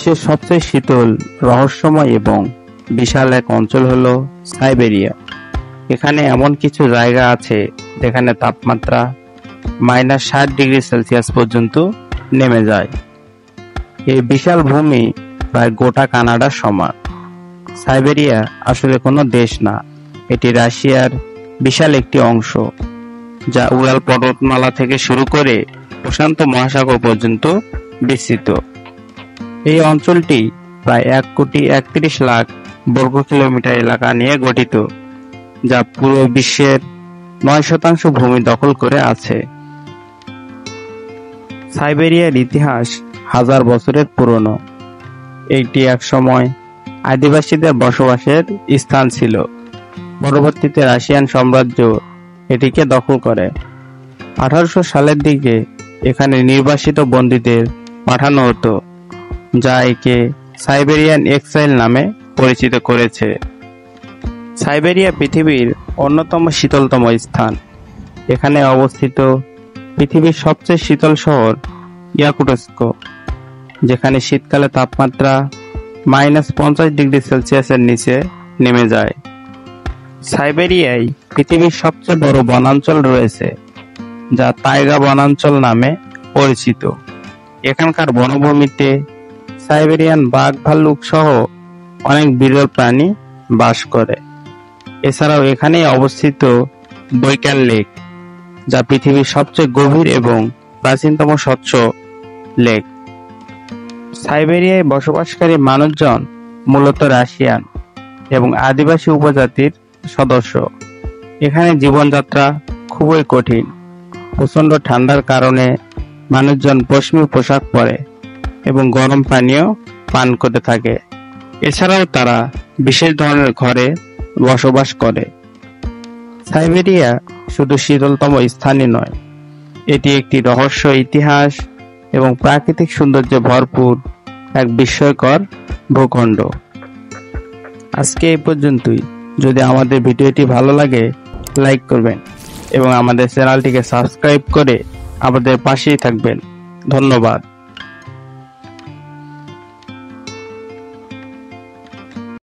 বিশ্বের সবচেয়ে শীতল, রহস্যময় এবং বিশাল এক অঞ্চল হলো সাইবেরিয়া। এখানে এমন কিছু জায়গা আছে যেখানে তাপমাত্রা -60°C পর্যন্ত নেমে যায়। এই বিশাল ভূমি প্রায় গোটা কানাডার সমান। সাইবেরিয়া আসলে কোনো দেশ না, এটি রাশিয়ার বিশাল একটি অংশ, যা উরাল পর্বতমালা থেকে শুরু করে প্রশান্ত মহাসাগর পর্যন্ত বিস্তৃত। এই অঞ্চলটি প্রায় 1,31,00,000 বর্গ কিলোমিটার এলাকা নিয়ে গঠিত, যা পুরো বিশ্বের 9% ভূমি দখল করে আছে। সাইবেরিয়ার ইতিহাস হাজার বছরের পুরনো। এটি একসময় আদিবাসীদের বসবাসের স্থান ছিল। পরবর্তীতে রাশিয়ান সাম্রাজ্য এটিকে দখল করে। 1800 সালের দিকে এখানে নির্বাসিত বন্দীদের পাঠানো হতো, যা একে সাইবেরিয়ান এক্সাইল নামে পরিচিত করেছে। সাইবেরিয়া পৃথিবীর অন্যতম শীতলতম স্থান। এখানে অবস্থিত পৃথিবীর সবচেয়ে শীতল শহর ইয়াকুটস্ক, যেখানে শীতকালে তাপমাত্রা -50°C নিচে নেমে যায়। সাইবেরিয়ায় পৃথিবীর সবচেয়ে বড় বনাঞ্চল রয়েছে, যা তাইগা বনাঞ্চল নামে পরিচিত। এখানকার বনভূমিতে সাইবেরিয়ান বাঘ, ভাল্লুক সহ অনেক বিরল প্রাণী বাস করে। এছাড়াও এখানেই অবস্থিত বৈকাল লেক, যা পৃথিবীর সবচেয়ে গভীর এবং প্রাচীনতম স্বচ্ছ লেক। সাইবেরিয়ায় বসবাসকারী মানুষজন মূলত রাশিয়ান এবং আদিবাসী উপজাতির সদস্য। এখানে জীবনযাত্রা খুবই কঠিন। প্রচণ্ড ঠান্ডার কারণে মানুষজন পশমি পোশাক পরে এবং গরম পানীয় পান করে থাকে। এছাড়াও তারা বিশেষ ধরনের ঘরে বসবাস করে। সাইবেরিয়া শুধু শীতলতম স্থানই নয়, এটি একটি রহস্য, ইতিহাস এবং প্রাকৃতিক সৌন্দর্যে ভরপুর এক বিস্ময়কর ভূখণ্ড। আজকে এই পর্যন্তই। যদি আমাদের ভিডিওটি ভালো লাগে, লাইক করবেন এবং আমাদের চ্যানেলটিকে সাবস্ক্রাইব করে আমাদের পাশেই থাকবেন। ধন্যবাদ।